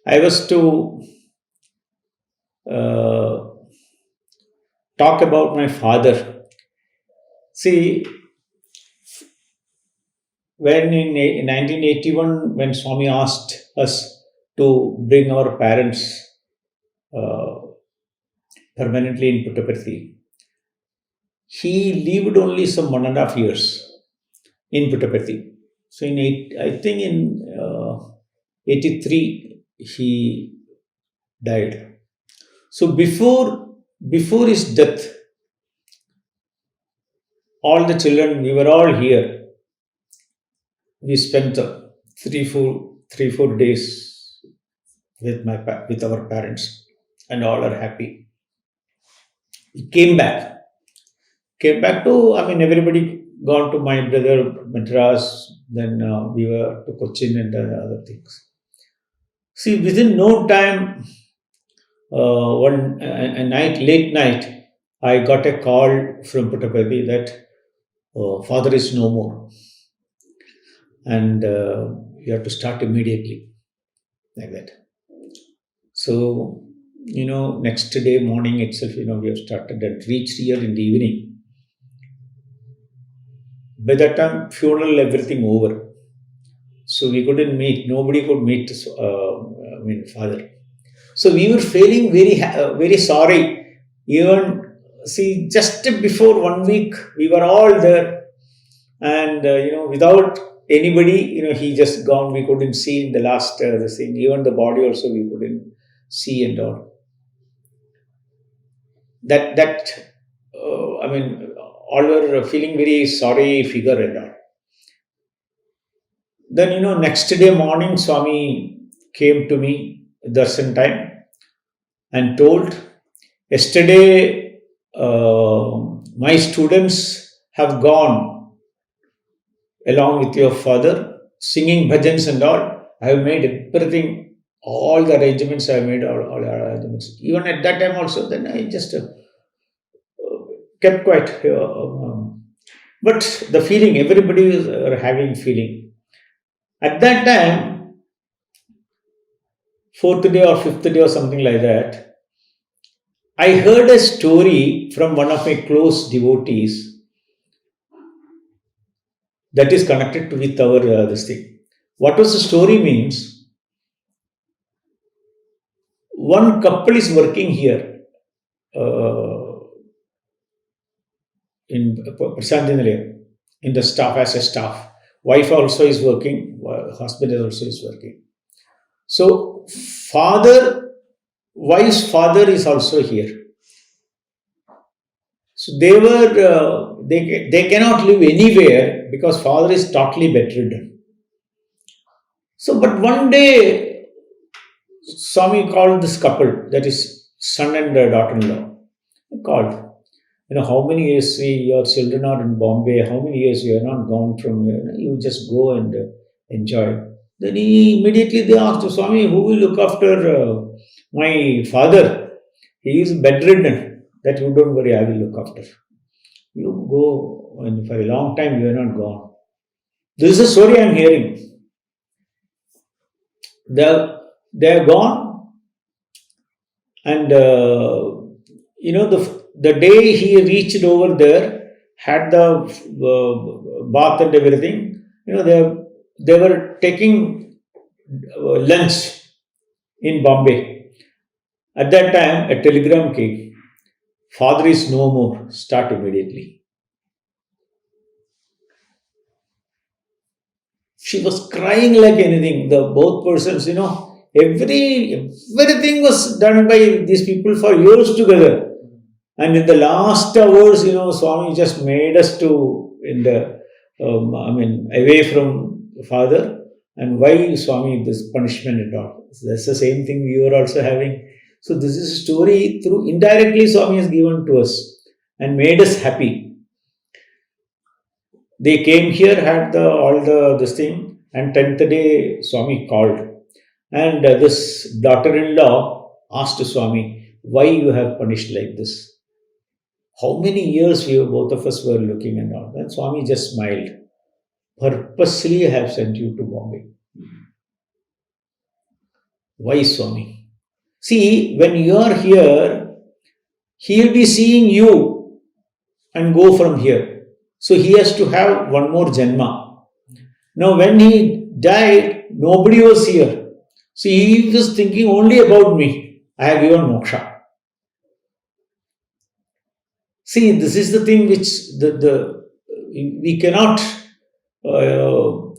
I was to uh, talk about my father. See, when in 1981, when Swami asked us to bring our parents uh, permanently in Puttaparthi, he lived only some 1.5 years in Puttaparthi. So I think in 83 he died. So before his death, all the children, we were all here. We spent 3 4 days with our parents, and all are happy. We came back to, I mean, everybody gone to my brother Madras. Then we were to Cochin and other things. See, within no time, a night, late night, I got a call from Puttaparthi that father is no more, and you have to start immediately, like that. So, next day morning itself, we have started and reached here in the evening. By that time, funeral, everything over. So we couldn't meet. Nobody could meet. Father. So we were feeling very sorry. Even see, just before 1 week, we were all there, and without anybody, he just gone. We couldn't see in the last the thing. Even the body also we couldn't see and all. All were feeling very sorry figure and all. Then next day morning, Swami came to me darshan time and told, yesterday my students have gone along with your father, singing bhajans and all. I have made everything, all the arrangements. I have made all arrangements. Even at that time also, then I just kept quiet. But the feeling, everybody is having feeling. At that time, fourth day or fifth day or something like that, I heard a story from one of my close devotees that is connected with our this thing. What was the story means? One couple is working here in Prasanthi Nilayam, in the staff, as a staff. Wife also is working, husband also is working. So wife's father is also here. So they were, they cannot live anywhere because father is totally bedridden. So, but one day, Swami called this couple, that is son and daughter-in-law. He called. How many years your children are in Bombay? How many years you are not gone from here? You just go and enjoy. Then they asked Swami, who will look after my father? He is bedridden. That you don't worry, I will look after. You go, and for a long time you are not gone. This is the story I am hearing. They are gone, and the day he reached over there, had the bath and everything, they were taking lunch in Bombay. At that time, a telegram came. Father is no more. Start immediately. She was crying like anything. The both persons, everything was done by these people for years together. And in the last hours, Swami just made us to away from father. And why Swami this punishment and all? So that's the same thing we were also having. So this is a story through indirectly Swami has given to us and made us happy. They came here, had this thing, and 10th day Swami called. And this daughter-in-law asked Swami, why you have punished like this? How many years both of us were looking and all. Then Swami just smiled. Purposely I have sent you to Bombay. Why, Swami? See, when you are here, he will be seeing you and go from here. So he has to have one more Janma. Now, when he died, nobody was here. So he was thinking only about me. I have given moksha. See, this is the thing which we cannot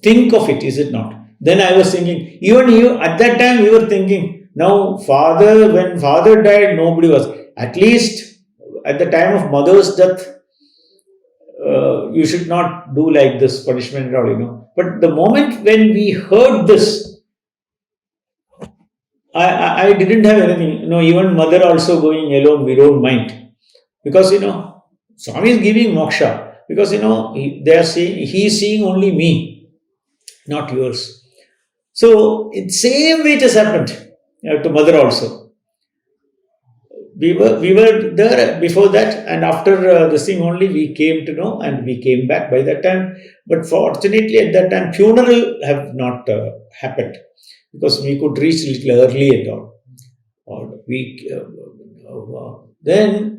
think of it, is it not? Then I was thinking, even you at that time we were thinking, now when father died, nobody was. At least at the time of mother's death, you should not do like this punishment at all. But the moment when we heard this, I didn't have anything. Even mother also going alone, we don't mind. Because, Swami is giving moksha. Because, they are saying, he is seeing only me, not yours. So, in same way it has happened to mother also. We were there before that, and after this thing only we came to know, and we came back by that time. But fortunately, at that time, funeral have not happened, because we could reach a little early and all. Or then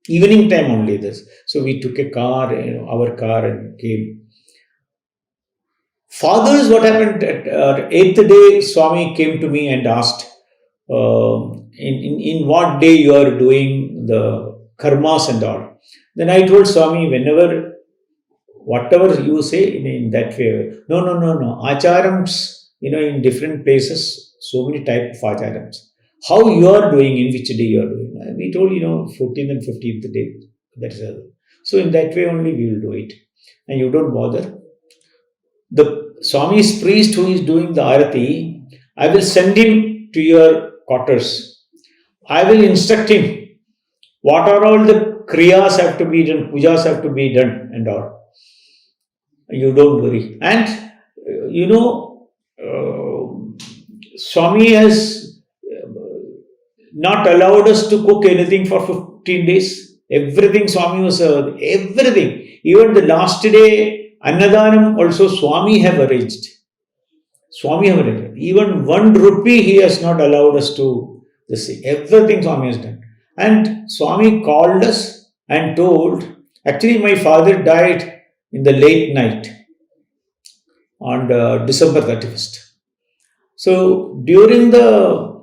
evening time only this. So we took a car, our car, and came. Fathers, what happened at 8th day, Swami came to me and asked, in what day you are doing the karmas and all. Then I told Swami, whatever you say in that way. No. Acharams, in different places, so many type of acharams. How you are doing, in which day you are doing. And we told, 14th and 15th day. That is all. So in that way only we will do it. And you don't bother. The Swami's priest who is doing the arati, I will send him to your quarters. I will instruct him what are all the kriyas have to be done, pujas have to be done and all. You don't worry. And Swami has not allowed us to cook anything for 15 days. Everything Swami was everything. Even the last day, Annadanam also Swami have arranged. Even 1 rupee he has not allowed us to this thing. Everything Swami has done. And Swami called us and told, actually my father died in the late night on December 31st. So during the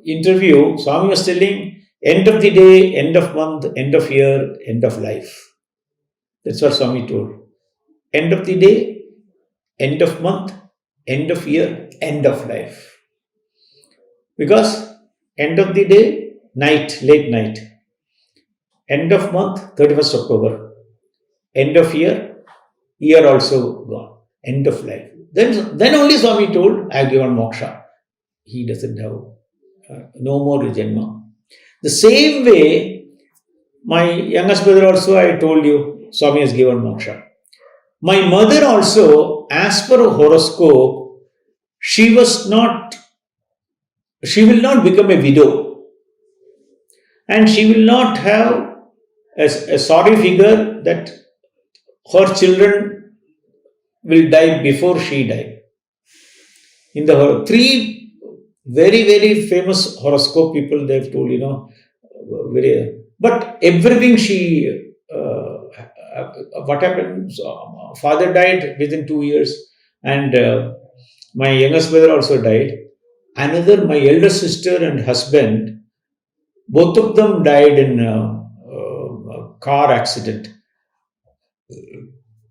interview, Swami was telling, end of the day, end of month, end of year, end of life. That's what Swami told. End of the day, end of month, end of year, end of life. Because end of the day, night, late night. End of month, 31st October. End of year also gone. End of life. Then only Swami told, I have given moksha. He doesn't have no more janma. The same way, my youngest brother also, I told you, Swami has given moksha. My mother also, as per horoscope, she will not become a widow. And she will not have a sorry figure that her children will die before she died. In the 3 very, very famous horoscope people, they have told, but everything what happened, father died within 2 years, and my youngest brother also died. Another, my elder sister and husband, both of them died in a car accident.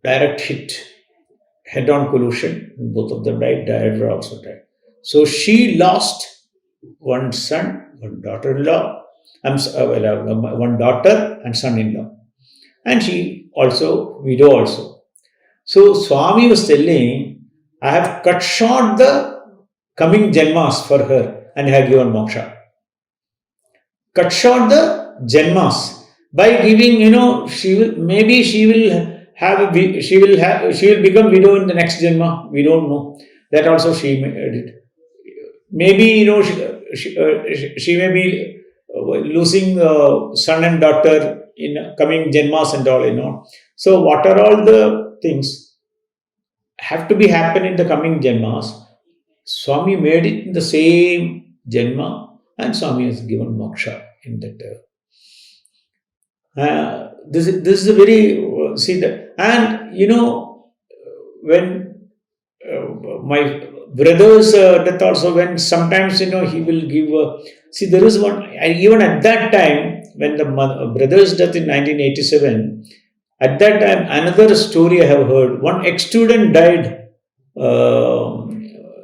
Direct hit, head-on collision. Both of them died. Driver also died. So she lost one son, one daughter-in-law, one daughter and son-in-law, and she also widow also. So Swami was telling, I have cut short the coming janmas for her and have given moksha. Cut short the janmas by giving, she will become widow in the next janma. We don't know. That also she did. Maybe she may be losing son and daughter in coming janmas and all. So what are all the things have to be happen in the coming janmas? Swami made it in the same Janma, and Swami has given moksha in that. This is a very see that, and when my brother's death also, when sometimes he will give see, there is one, and even at that time when the brother's death in 1987, at that time another story I have heard. One ex-student died,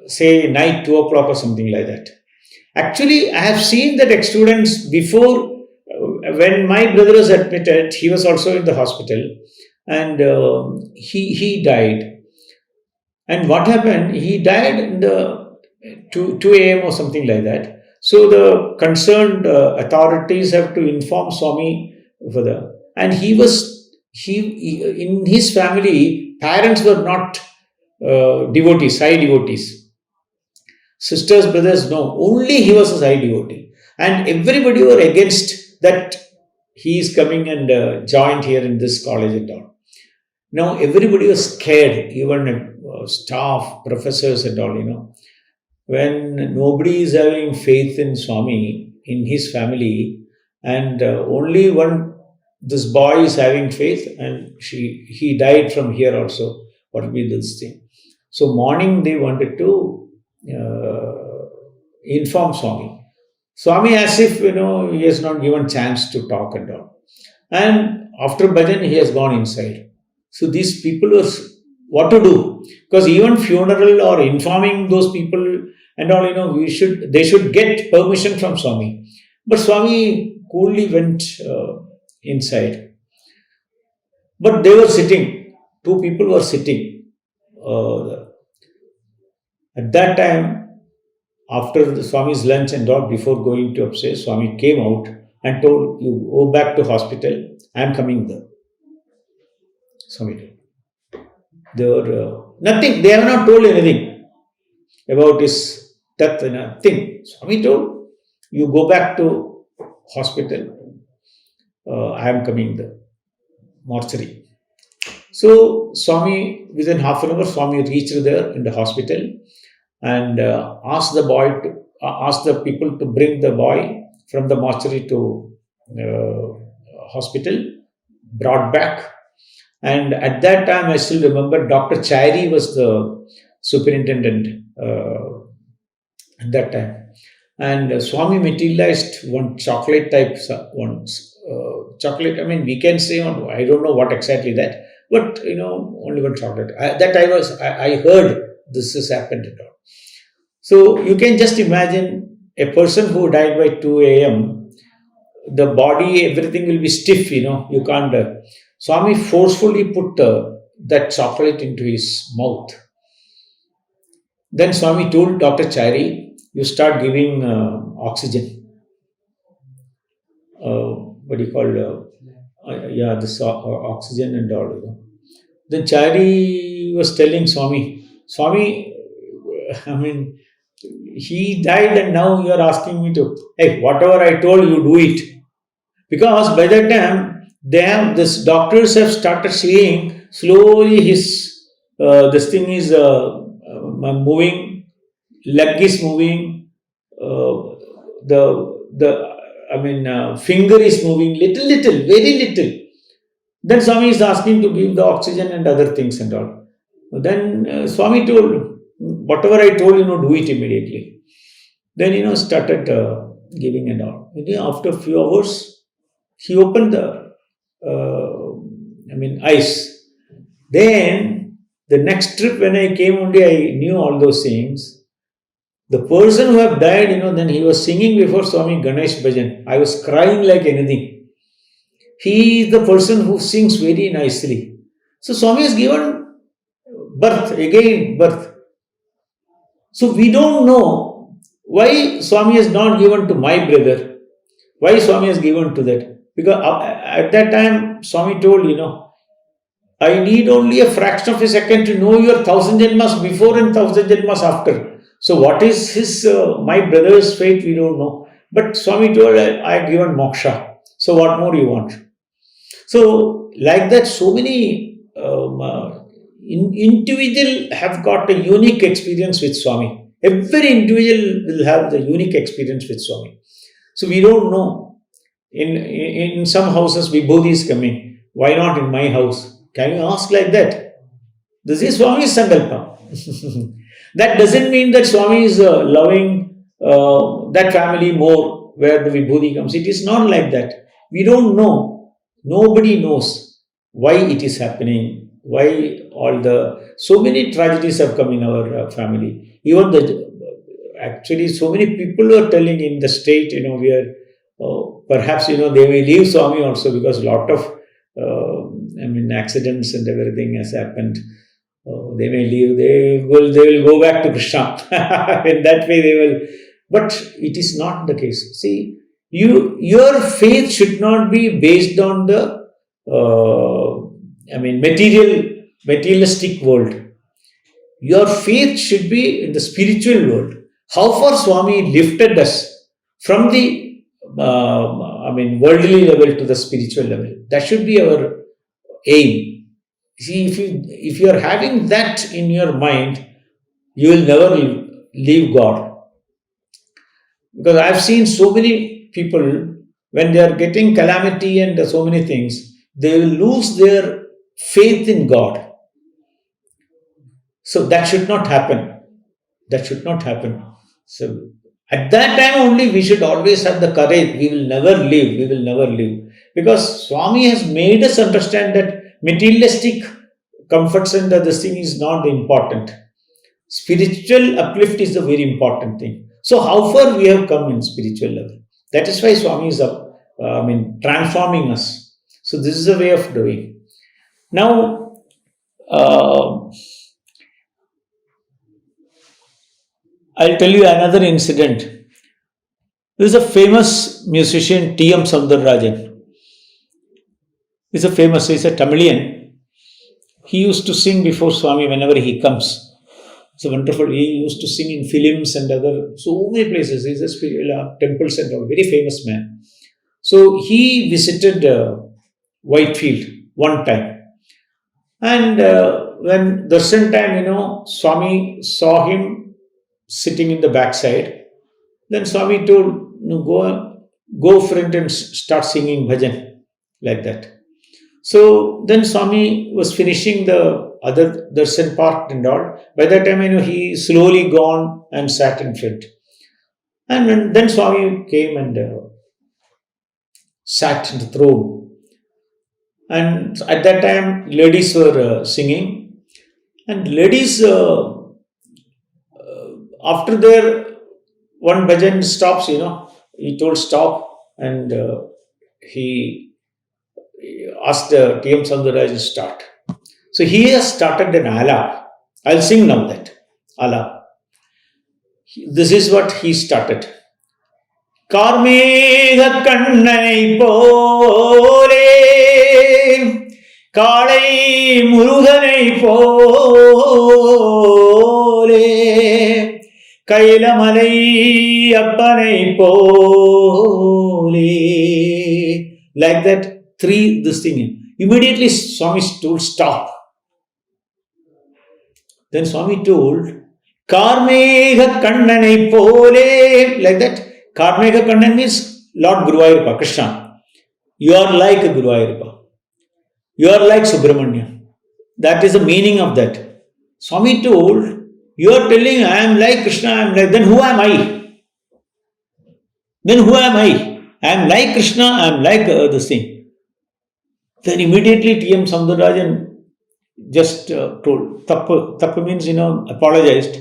say night 2 o'clock or something like that. Actually, I have seen that ex-students before. When my brother was admitted, he was also in the hospital, and he died. And what happened? He died in the 2 a.m. or something like that. So the concerned authorities have to inform Swami for the. And he in his family, parents were not devotees, sai devotees. Sisters, brothers, no. Only he was a sai devotee. And everybody were against that he is coming and joined here in this college and all. Now everybody was scared, even staff, professors and all. When nobody is having faith in Swami, in his family, and only this boy is having faith, and he died from here also. What will be this thing? So morning they wanted to inform Swami. Swami, as if he has not given chance to talk and all. And after bhajan, he has gone inside. So these people were what to do, because even funeral or informing those people and all, they should get permission from Swami. But Swami coolly went inside. But they were sitting. 2 people were sitting. At that time, after the Swami's lunch and all, before going to upstairs, Swami came out and told, "You go back to hospital. I am coming there." Swami told. They were nothing. They have not told anything about his death. Nothing. Swami told, "You go back to hospital. I am coming there." Mortuary. So Swami, within half an hour, Swami reached there in the hospital and asked the people to bring the boy from the mortuary to hospital, brought back. And at that time, I still remember Dr. Chairi was the superintendent at that time. And Swami materialized one chocolate type, chocolate. I mean, we can say on, I don't know what exactly that, but only one chocolate. I heard this has happened at all. So you can just imagine a person who died by 2 a.m., the body, everything will be stiff, you can't. Swami forcefully put that chocolate into his mouth. Then Swami told Dr. Chairi, "You start giving oxygen." What do you call? This oxygen and all. Then Chairi was telling Swami, I mean, he died and now you are asking me to, hey, whatever I told you, do it. Because by that time, this doctors have started seeing slowly his, this thing is moving, leg is moving, finger is moving, little, very little. Then Swami is asking to give the oxygen and other things and all. Then Swami told, whatever I told, do it immediately. Then, started giving and all. After a few hours, he opened the, eyes. Then, the next trip when I came only, I knew all those things. The person who have died, then he was singing before Swami Ganesh Bhajan. I was crying like anything. He is the person who sings very nicely. So Swami has given birth. So we don't know why Swami has not given to my brother. Why Swami has given to that? Because at that time, Swami told, I need only a fraction of a second to know your 1,000 janmas before and 1,000 janmas after. So what is his, my brother's fate, we don't know. But Swami told, I have given moksha. So what more you want? So like that, so many individual have got a unique experience with Swami. Every individual will have the unique experience with Swami. So we don't know. In some houses, Vibhuti is coming. Why not in my house? Can you ask like that? This is Swami's Sankalpa. That doesn't mean that Swami is loving that family more where the Vibhuti comes. It is not like that. We don't know. Nobody knows why it is happening, why all the so many tragedies have come in our family. Even the actually so many people are telling in the state, we are perhaps they may leave Swami also because a lot of accidents and everything has happened. They may leave. They will go back to Krishna. In that way, they will. But it is not the case. See, your faith should not be based on the materialistic world. Your faith should be in the spiritual world. How far Swami lifted us from the worldly level to the spiritual level. That should be our aim. See, if you are having that in your mind, you will never leave God. Because I have seen so many people, when they are getting calamity and so many things, they will lose their faith in God. So that should not happen. That should not happen. So at that time only we should always have the courage. We will never leave. We will never leave. Because Swami has made us understand that materialistic comforts and this thing is not important. Spiritual uplift is the very important thing. So how far we have come in spiritual level. That is why Swami is transforming us. So this is a way of doing. Now, I'll tell you another incident. There is a famous musician, T.M. Rajan. He's a Tamilian. He used to sing before Swami whenever he comes. It's a wonderful. He used to sing in films and so many places. He's a spiritual temples and all. Very famous man. So he visited Whitefield one time. And when darshan time, Swami saw him sitting in the backside. Then Swami told, go front and start singing bhajan, like that. So then Swami was finishing the other darshan part and all. By that time, he slowly gone and sat in front. And then Swami came and sat in the throne. And at that time, ladies were singing. And ladies, after their one bhajan stops, he told stop, and he asked T.M. Sundaraj to start. So he has started an alap. I'll sing now that alap. This is what he started. Karmega kannai pole, Kalai muruganai pole, Kailamalai appanai pole. Like that. This thing. Immediately Swami told stop. Then Swami told Karmega Kannanai Pole, like that. Karmega Kannan means Lord Guruvayurappa, Krishna. You are like Guruvayurappa. You are like Subramanya. That is the meaning of that. Swami told, you are telling I am like Krishna, I am like, then who am I? Then who am I? I am like Krishna, I am like this thing. Then immediately T.M. Soundarajan just told, Tappa means, apologized.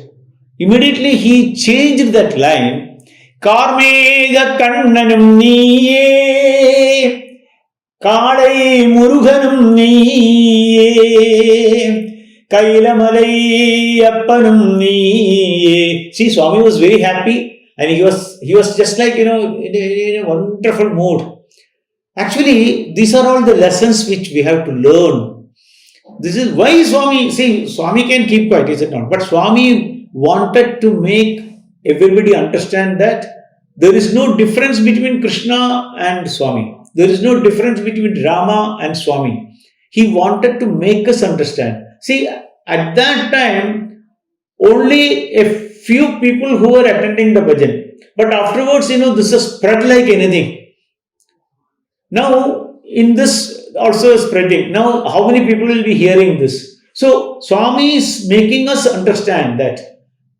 Immediately he changed that line. Karmega kannanam niye, Kalai muruganam niye, Kailamalai appanam niye. See, Swami was very happy and he was just like, in a wonderful mood. Actually, these are all the lessons which we have to learn. This is why Swami can keep quiet, is it not? But Swami wanted to make everybody understand that there is no difference between Krishna and Swami. There is no difference between Rama and Swami. He wanted to make us understand. See, at that time, only a few people who were attending the bhajan. But afterwards, this has spread like anything. Now, in this also spreading. Now, how many people will be hearing this? So, Swami is making us understand that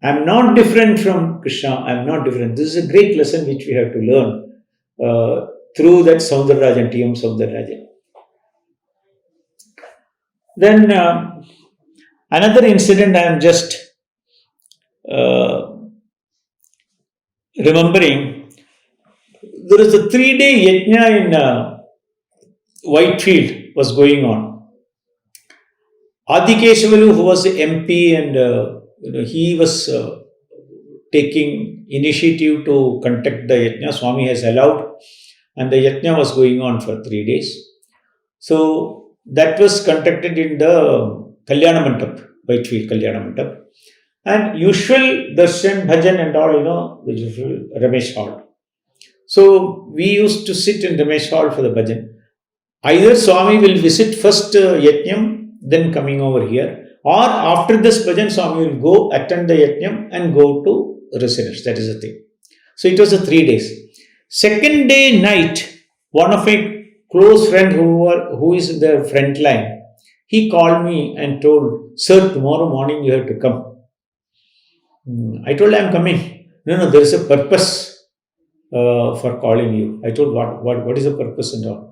I am not different from Krishna. I am not different. This is a great lesson which we have to learn through that Soundararajan, T.M. Soundararajan. Then another incident I am just remembering. There is a 3-day yajna in Whitefield was going on. Adikeshavalu, who was the MP, and he was taking initiative to conduct the yajna. Swami has allowed, and the yajna was going on for 3 days. So that was conducted in the Kalyana Mandap, Whitefield Kalyana Mandap, and usual darshan, bhajan, and all, the usual Ramesh Hall. So we used to sit in Ramesh Hall for the bhajan. Either Swami will visit first yajnam, then coming over here, or after this bhajan, Swami will go attend the yajnam and go to residence. That is the thing. So it was a 3 days. Second day night, one of my close friend who is in the front line, he called me and told, "Sir, tomorrow morning you have to come." I told, "I am coming." No, there is a purpose for calling you. I told, what is the purpose and all?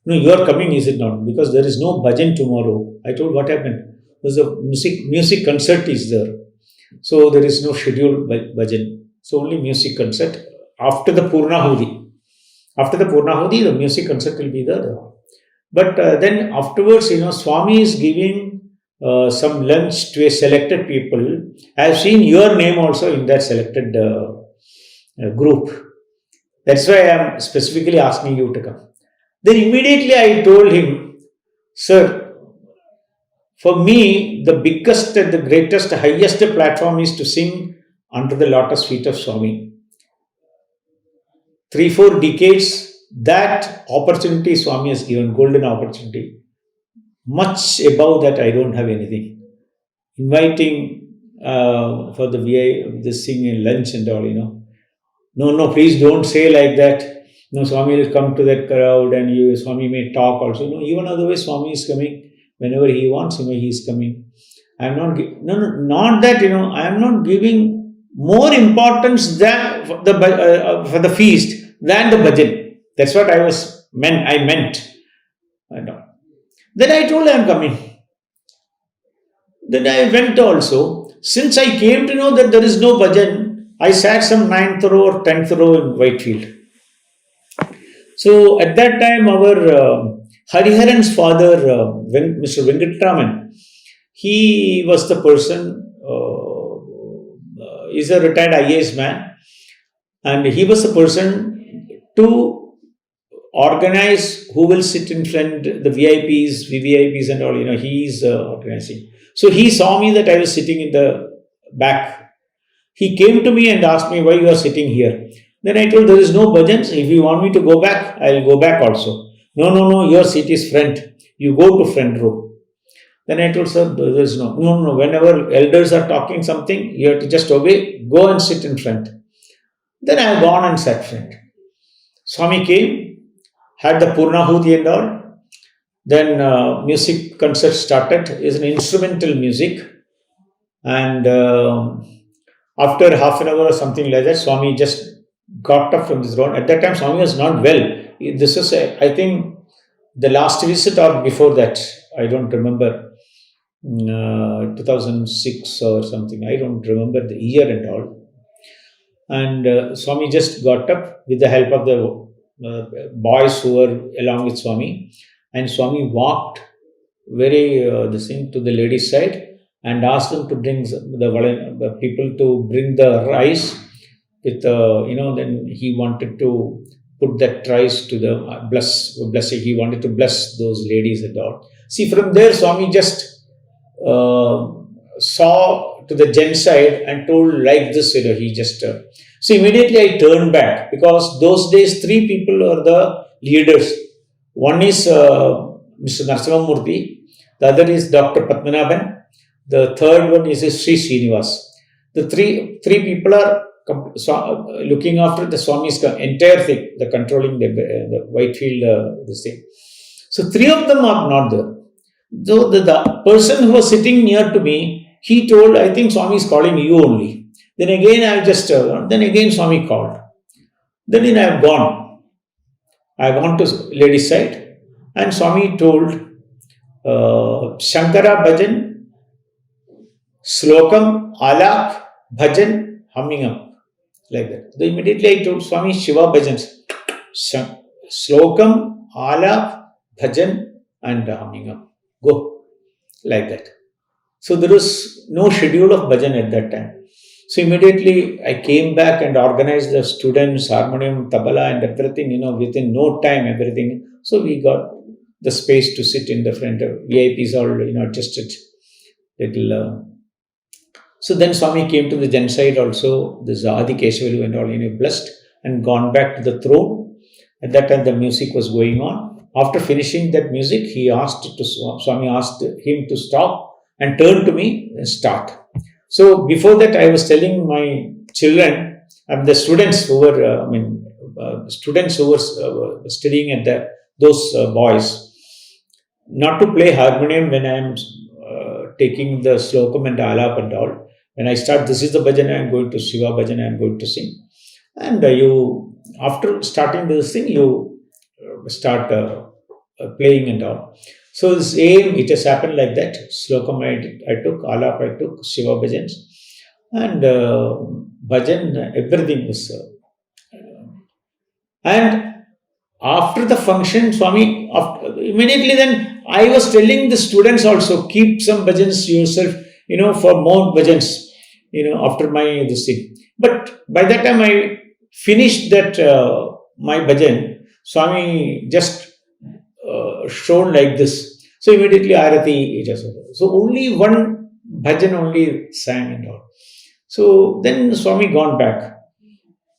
"No, you are coming, is it not? Because there is no bhajan tomorrow." I told, "What happened?" There's a music concert is there. So there is no scheduled bhajan. So only music concert after the Purnahuti. After the Purnahuti, the music concert will be there. But then afterwards, Swami is giving some lunch to a selected people. I have seen your name also in that selected group. That's why I am specifically asking you to come. Then immediately I told him, "Sir, for me, the biggest, the greatest, highest platform is to sing under the lotus feet of Swami. 3-4 decades, that opportunity Swami has given, golden opportunity. Much above that, I don't have anything. Inviting for the VI, this singing lunch and all, No, please don't say like that. No, Swami will come to that crowd and Swami may talk also. No, even otherwise, Swami is coming. Whenever he wants, he is coming. I am not, not that, I am not giving more importance than for the feast than the bhajan. That's what I meant. I know. Then I told I am coming. Then I went also. Since I came to know that there is no bhajan, I sat some 9th row or 10th row in Whitefield. So at that time, our Hariharan's father, Mr. Venkatraman, he was the person, is a retired IAS man, and he was the person to organize who will sit in front, the VIPs, VVIPs and all, he is organizing. So he saw me that I was sitting in the back. He came to me and asked me, "Why you are sitting here?" Then I told, "There is no bhajans. If you want me to go back, I will go back also." No, your seat is front. You go to front row. Then I told, "Sir, there is no. Whenever elders are talking something, you have to just obey. Go and sit in front." Then I have gone and sat front. Swami came, had the Purnahuti and all. Then music concert started. It's an instrumental music. And after half an hour or something like that, Swami just got up from this throne. At that time, Swami was not well. This is, I think, the last visit or before that. I don't remember. 2006 or something. I don't remember the year and all. And Swami just got up with the help of the boys who were along with Swami. And Swami walked very to the ladies' side and asked them to bring the people to bring the rice with then he wanted to put that rice to the blessing. He wanted to bless those ladies and all. See, from there Swami just saw to the gent side and told like this, he just so immediately I turned back, because those days 3 people are the leaders. One is Mr. Narasimhamurthy, the other is Dr. Padmanabhan, the third one is Sri Srinivas. The three people are looking after the Swami's entire thing, the controlling the Whitefield, this thing. So three of them are not there. So the person who was sitting near to me, he told, I think Swami is calling you only. Then again I just, then again Swami called. Then I have gone. I have gone to ladies' side, and Swami told, Shankara Bhajan, Slokam, Alap, Bhajan, humming up. Like that. So immediately I told Swami, Shiva Bhajans, Slokam, Alap, Bhajan, and humming up. Go. Like that. So there was no schedule of bhajan at that time. So immediately I came back and organized the students, harmonium, tabla and everything, within no time, everything. So we got the space to sit in the front of VIPs all, adjusted little. So then Swami came to the Jan side also, this Adi Kesavalu and all, blessed and gone back to the throne. At that time the music was going on. After finishing that music, Swami asked him to stop and turn to me and start. So before that, I was telling my children, the students who were, studying at those boys, not to play harmonium when I am taking the slokam and alap and all. When I start, this is the bhajan I am going to, Shiva bhajan I am going to sing. And after starting this thing, you start playing and all. So this aim, it has happened like that. Slokam I took, Alap I took, Shiva Bhajans, and Bhajan, everything was. And after the function, Swami, immediately then I was telling the students also, keep some bhajans yourself, for more bhajans, after my this thing. But by that time I finished that my bhajan, Swami just shown like this. So immediately Arati it was over. So only one bhajan only sang and all. So then Swami gone back.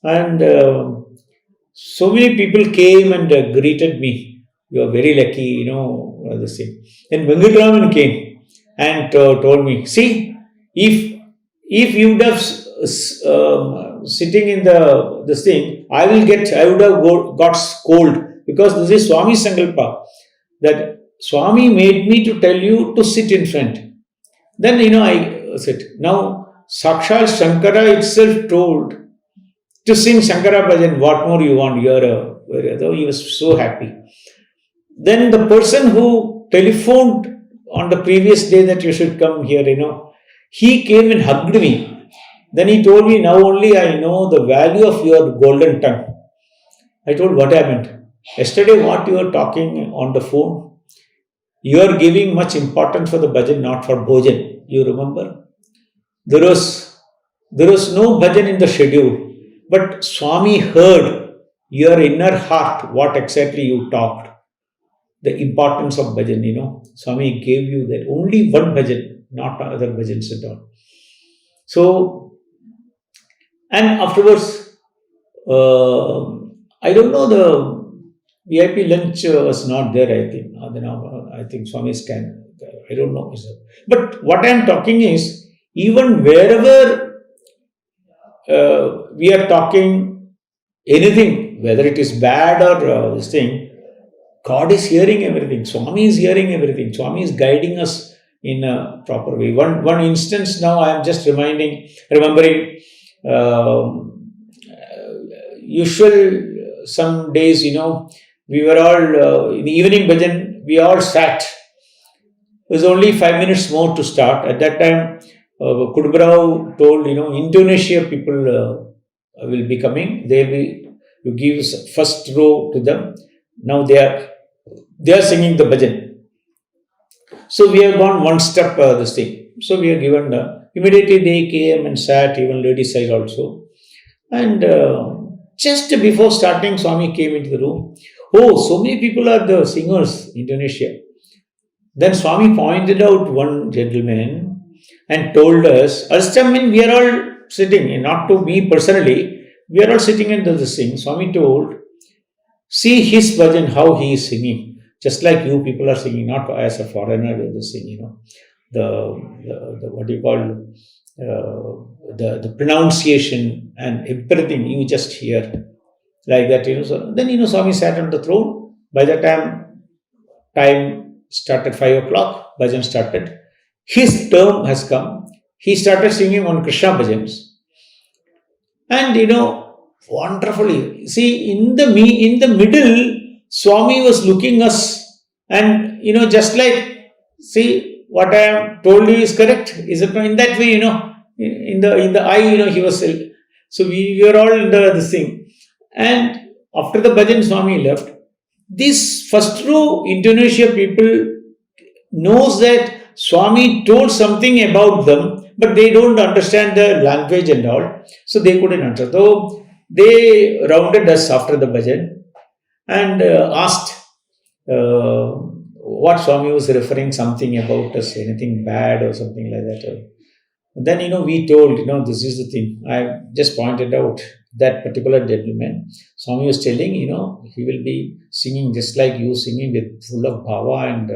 And so many people came and greeted me. You are very lucky, this thing. Then Venkataraman came and told me, see, if you would have sitting in this thing, I would have got scolded, because this is Swami Sankalpa, that Swami made me to tell you to sit in front. Then, I said, now Sakshal Shankara itself told to sing Shankara Bhajan, what more you want? He was so happy. Then the person who telephoned on the previous day that you should come here, he came and hugged me. Then he told me, now only I know the value of your golden tongue. I told, what happened? Yesterday, what you were talking on the phone, you are giving much importance for the bhajan, not for bhojan. You remember? There was no bhajan in the schedule, but Swami heard your inner heart, what exactly you talked. The importance of bhajan, Swami gave you that. Only one bhajan, not other bhajans at all. So, and afterwards, I don't know, the VIP lunch was not there, I think. I think Swami's can, I don't know. But what I am talking is, even wherever we are talking anything, whether it is bad or this thing, God is hearing everything. Swami is hearing everything. Swami is guiding us in a proper way. One instance now I am just remembering, usual some days, we were all, in the evening bhajan, we all sat. It was only 5 minutes more to start. At that time, Kudubrao told, Indonesia people will be coming. You give first row to them. Now they are singing the bhajan. So we have gone one step this thing. So we are given, immediately they came and sat, even ladies' side also. And just before starting, Swami came into the room. Oh, so many people are the singers in Indonesia. Then Swami pointed out one gentleman and told us, we are all sitting, not to me personally, we are all sitting and this thing. Swami told, see his bhajan, how he is singing. Just like you people are singing, not as a foreigner, this thing, the what do you call, the pronunciation and everything you just hear like that. So then Swami sat on the throne. By the time started 5 o'clock, bhajan started. His term has come. He started singing on Krishna bhajans, and wonderfully. See, in the middle, Swami was looking us, and just like, see what I have told you is correct. Is it not? In that way, in the eye, he was. So we were all in this thing, and after the bhajan, Swami left. This first row Indonesia people knows that Swami told something about them, but they don't understand the language and all, so they couldn't answer. So they rounded us after the bhajan and asked what Swami was referring, something about us, anything bad or something like that. Then we told, this is the thing. I just pointed out that particular gentleman. Swami was telling, he will be singing just like you, singing with full of bhava and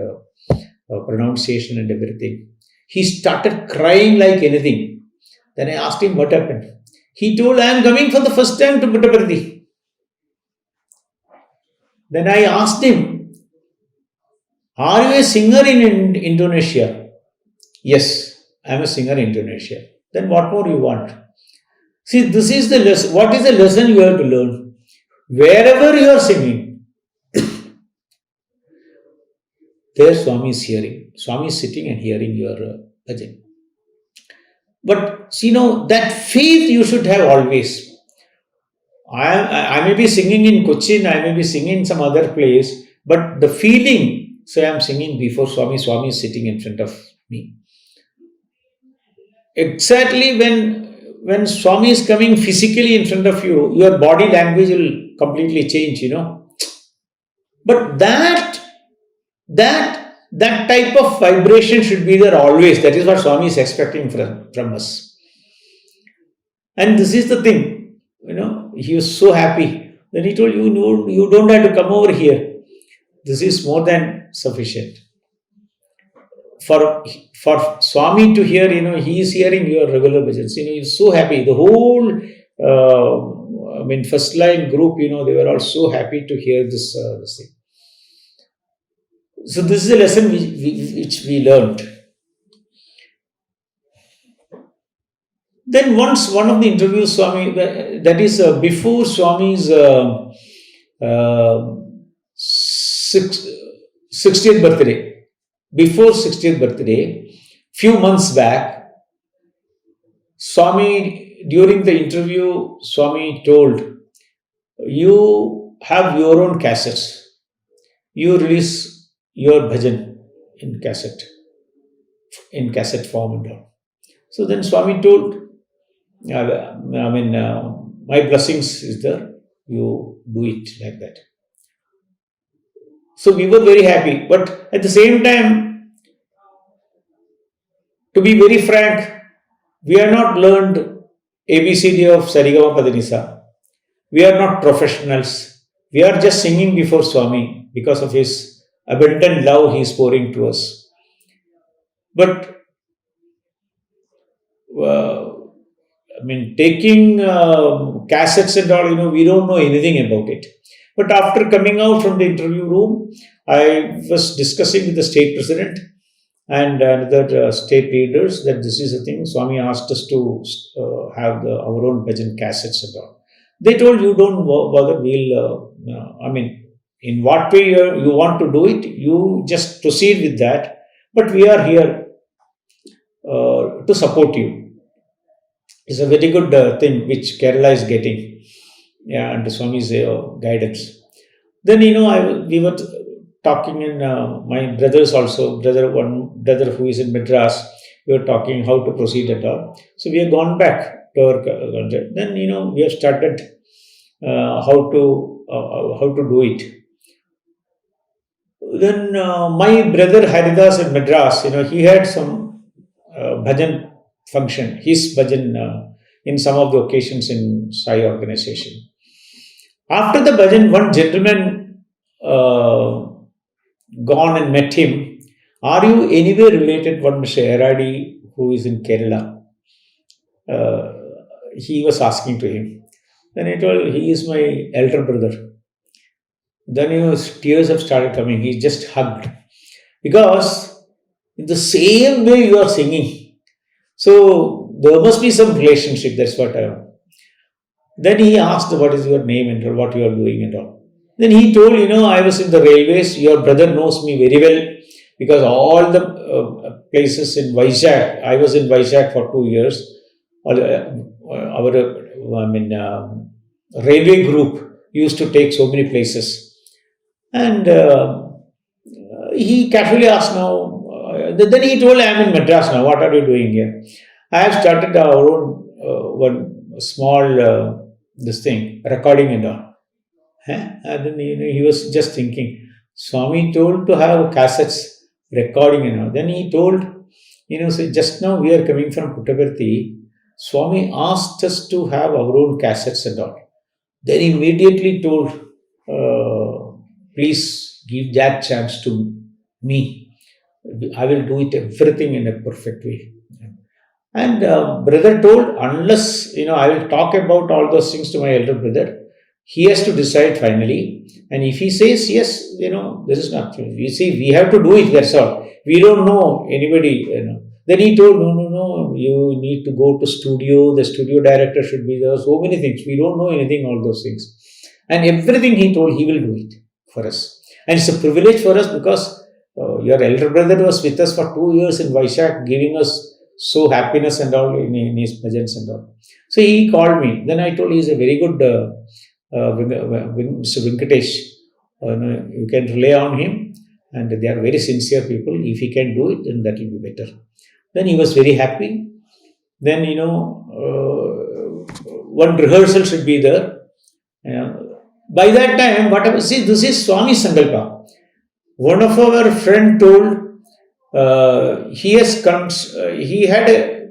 pronunciation and everything. He started crying like anything. Then I asked him what happened. He told, I am coming for the first time to Puttaparthi. Then I asked him, are you a singer in Indonesia? Yes, I am a singer in Indonesia. Then what more you want? See, this is the lesson. What is the lesson you have to learn? Wherever you are singing, there Swami is hearing. Swami is sitting and hearing your bhajan. But that faith you should have always. I may be singing in Cochin, I may be singing in some other place, but the feeling, say I am singing before Swami, Swami is sitting in front of me. Exactly when Swami is coming physically in front of you, your body language will completely change, But that type of vibration should be there always. That is what Swami is expecting from us. And this is the thing, he was so happy. Then he told you, no, you don't have to come over here. This is more than sufficient. For Swami to hear, he is hearing your regular bhajans. He's so happy. The whole, first line group, they were all so happy to hear this thing. So this is a lesson which we learned. Then once one of the interviews, Swami, that is before Swami's 60th birthday. Before 60th birthday, few months back, Swami, during the interview, Swami told, you have your own cassettes. You release your bhajan in cassette form and all. So then Swami told, my blessings is there, you do it like that. So we were very happy, but at the same time, to be very frank, we have not learned ABCD of Sarigama Padanisa. We are not professionals. We are just singing before Swami because of his abundant love he is pouring to us. But taking cassettes and all, we don't know anything about it. But after coming out from the interview room, I was discussing with the state president and another state leaders that this is the thing. Swami asked us to have our own bhajan cassettes and all. They told, you don't bother, we'll, in what way you want to do it, you just proceed with that. But we are here to support you. It's a very good thing which Kerala is getting, under Swami's guidance. Then we were talking, and my brothers also, one brother who is in Madras, we were talking how to proceed at all. So we have gone back to our country. Then we have started how to do it. Then my brother Haridas in Madras, he had some bhajan function, his bhajan in some of the occasions in Sai organization. After the bhajan, one gentleman gone and met him. Are you anywhere related, one Mr. Eradi who is in Kerala? uh, he was asking to him. Then I told, he is my elder brother. Then, tears have started coming. He just hugged. Because in the same way you are singing. So there must be some relationship. That's what I. Then he asked, what is your name and what you are doing and all. Then he told, I was in the railways. Your brother knows me very well because all the places in Vizag, I was in Vizag for 2 years. Our railway group used to take so many places. And he casually asked now, then he told, I am in Madras now. What are you doing here? I have started our own one small this thing, recording and all. And then he was just thinking, Swami told to have cassettes, recording and all. Then he told, so just now we are coming from Puttaparthi. Swami asked us to have our own cassettes and all. Then he immediately told, please give that chance to me. I will do it everything in a perfect way. And brother told, unless, I will talk about all those things to my elder brother, he has to decide finally. And if he says yes, this is not. You see, we have to do it, that's all. We don't know anybody, Then he told, no, you need to go to studio, the studio director should be there, so many things. We don't know anything, all those things. And everything he told, he will do it for us. And it's a privilege for us because your elder brother was with us for 2 years in Vaishak, giving us so happiness and all in his bhajans and all. So he called me. Then I told, he is a very good Mr. Venkatesh. You can rely on him, and they are very sincere people. If he can do it, then that will be better. Then he was very happy. Then, one rehearsal should be there. By that time, whatever, see, this is Swami Sankalpa. One of our friend told, he had a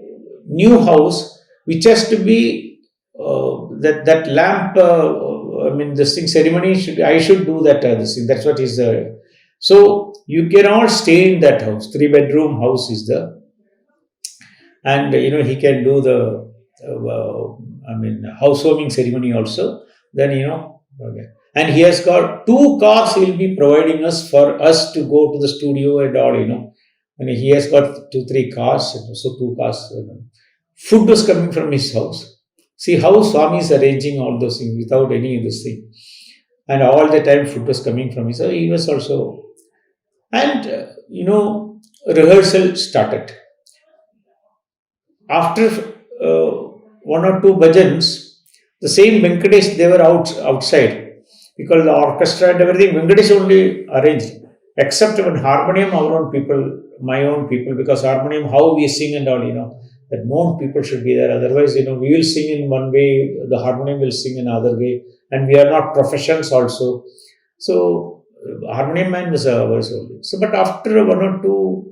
new house which has to be that lamp. This thing ceremony I should do that. This thing. That's what is there. So you cannot stay in that house. 3-bedroom house is there, and he can do the housewarming ceremony also. Then okay. And he has got 2 cars. He will be providing us for us to go to the studio and all. And he has got 2-3 cars. So 2 cars. Food was coming from his house. See how Swami is arranging all those things without any of this thing. And all the time food was coming from his house. He was also. And, rehearsal started. After 1 or 2 bhajans, the same Venkatesh, they were outside. Because the orchestra and everything, Venkatesh only arranged. Except when harmonium, our own people, my own people, because harmonium, how we sing and all, that known people should be there. Otherwise, we will sing in one way, the harmonium will sing in another way, and we are not professions also. So, harmonium man was ours only. So, but after 1 or 2,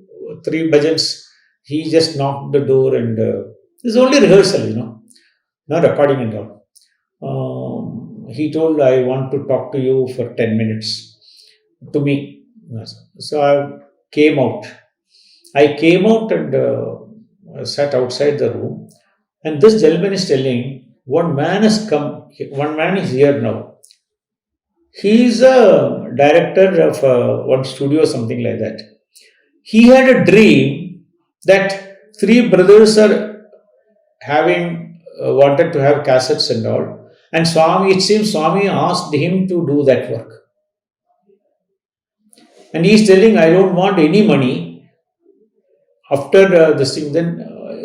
3 bhajans, he just knocked the door and this is only rehearsal, not recording and all. He told, I want to talk to you for 10 minutes to me. So I came out. And sat outside the room. And this gentleman is telling, one man has come, one man is here now. He is a director of one studio, something like that. He had a dream that 3 brothers are having, wanted to have cassettes and all. And Swami, it seems Swami asked him to do that work. And he is telling, I don't want any money. After this thing, then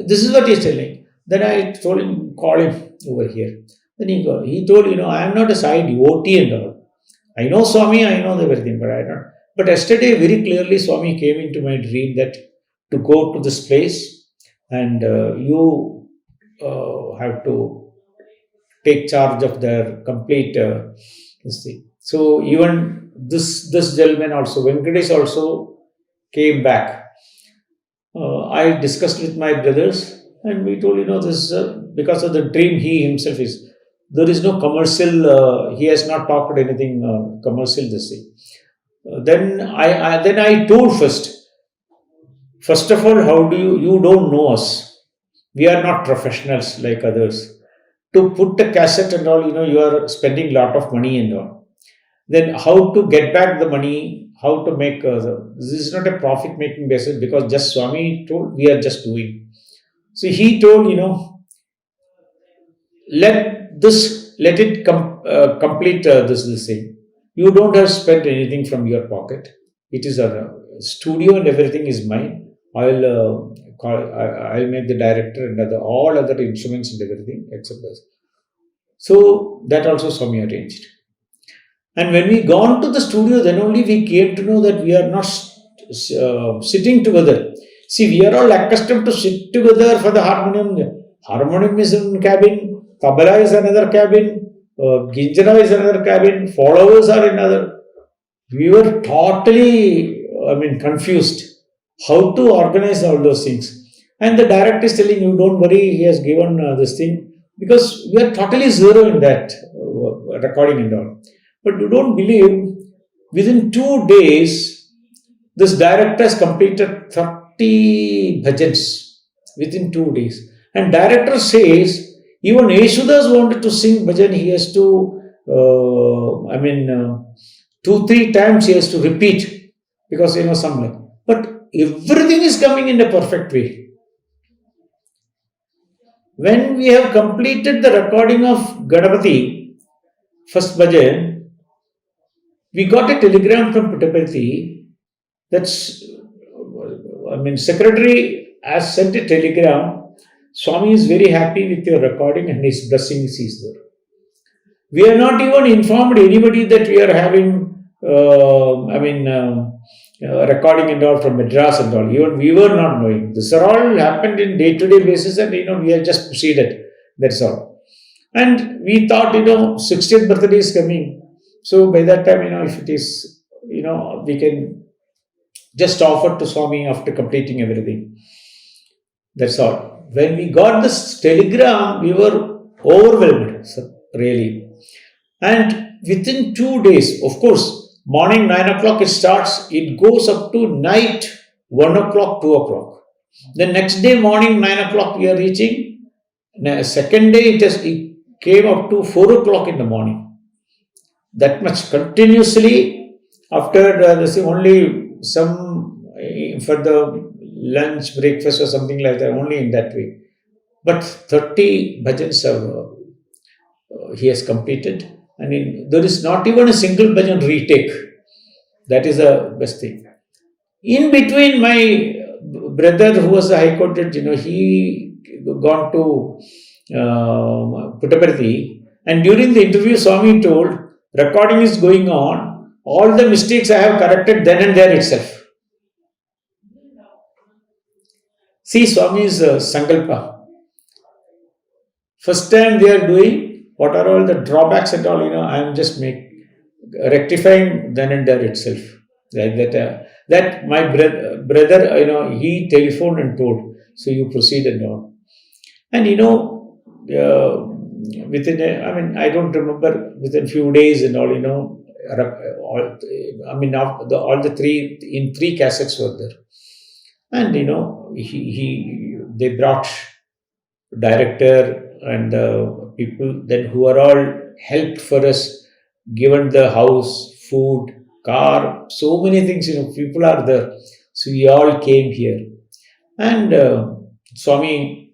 this is what he is telling. Then I told him, call him over here. Then he told, I am not a side devotee and all. I know Swami, I know everything, but I don't. But yesterday, very clearly, Swami came into my dream that to go to this place and you have to take charge of their complete this thing. So even this gentleman also, Venkatesh also came back. I discussed with my brothers and we told, this because of the dream he himself is. There is no commercial, he has not talked anything commercial this thing. Then I told first of all, how do you don't know us. We are not professionals like others. To put a cassette and all, you are spending a lot of money and all. Then how to get back the money, how to make, this is not a profit making basis, because just Swami told, we are just doing. So he told, let it complete this thing. You don't have spent anything from your pocket. It is a studio and everything is mine. I'll make the director and all other instruments and everything except this. So that also Swami arranged. And when we gone to the studio, then only we came to know that we are not sitting together. See, we are all accustomed to sit together for the harmonium. Harmonium is in cabin, tabla is another cabin, ginjara is another cabin, followers are another. We were totally, confused how to organize all those things. And the director is telling you, don't worry, he has given this thing, because we are totally zero in that recording and all. But you don't believe, within 2 days, this director has completed 30 bhajans within 2 days. And director says, even Yeshudas wanted to sing bhajan, he has to, 2-3 times he has to repeat, because some. But everything is coming in a perfect way. When we have completed the recording of Ganapati, first bhajan, we got a telegram from Puttaparthi that's, secretary has sent a telegram. Swami is very happy with your recording and his blessings is there. We are not even informed anybody that we are having, recording and all from Madras and all. Even we were not knowing. This all happened in day-to-day basis, and we have just proceeded. That's all. And we thought, 60th birthday is coming. So by that time, if it is, we can just offer to Swami after completing everything. That's all. When we got this telegram, we were overwhelmed, really. And within 2 days, of course, morning 9 o'clock it starts, it goes up to night 1 o'clock, 2 o'clock. The next day morning 9 o'clock we are reaching. Second day it came up to 4 o'clock in the morning. That much continuously. After only some for the lunch, breakfast or something like that, only in that way. But 30 bhajans he has completed. There is not even a single bhajan retake. That is the best thing. In between, my brother, who was a High Court judge, he gone to Puttaparthi, and during the interview, Swami told, recording is going on, all the mistakes I have corrected then and there itself. See Swami's Sankalpa. First time they are doing, what are all the drawbacks and all, I am just rectifying then and there itself. Like that my brother, he telephoned and told, so you proceed and all. And within I don't remember, within few days and all, all the three cassettes were there. And, they brought director and people then who are all helped for us, given the house, food, car, so many things, people are there. So we all came here. And Swami,